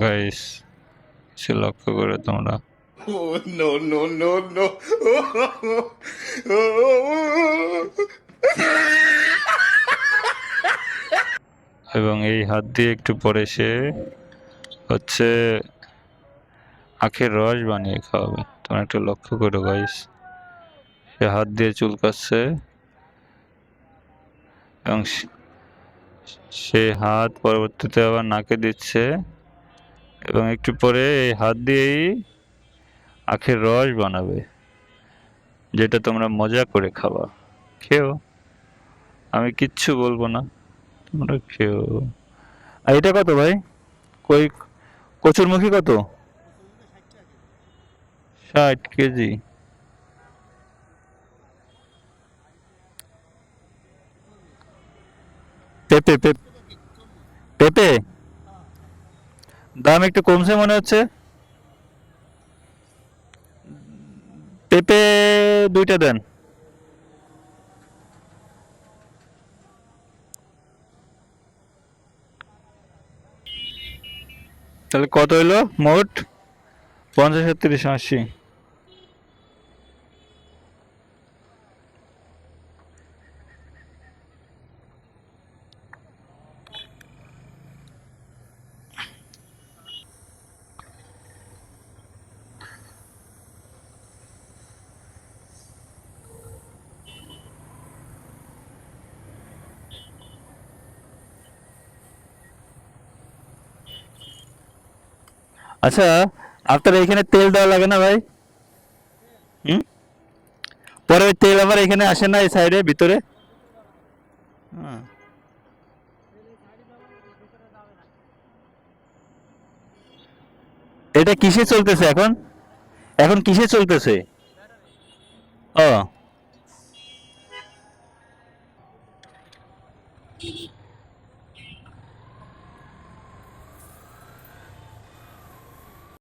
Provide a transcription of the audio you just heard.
Guys, সে লক্ষ্য করে তোমরা। Oh, no, no, no, no. এবং এই হাত দিয়ে একটু পরে সে হচ্ছে আখের রস বানিয়ে খাওয়াবে। তোমরা একটু লক্ষ্য করো গাইস, সে হাত দিয়ে চুলকাচ্ছে এবং সে হাত পরবর্তীতে আবার নাকে দিচ্ছে এবং একটু পরে এই হাত দিয়েই আখের রস বানাবে, যেটা তোমরা মজা করে খাবা। খেও, আমি কিচ্ছু বলবো না, তোমরা খেও। আর এটা কত ভাই? কই কচুরমুখী কত? 60 কেজি? পেঁপে পেঁপে পেঁপে দাম একটু কমছে মনে হচ্ছে। পেঁপে 2টা দেন। তাহলে কত হইলো মোট? 50, 30, 80। আচ্ছা, আপনার এখানে তেল দেওয়া লাগে না ভাই? হুম, পরে ওই তেল আবার এখানে আসে না এই সাইডে ভিতরে? হ্যাঁ। এটা কিসে চলতেছে এখন? এখন কিসে চলতেছে? ও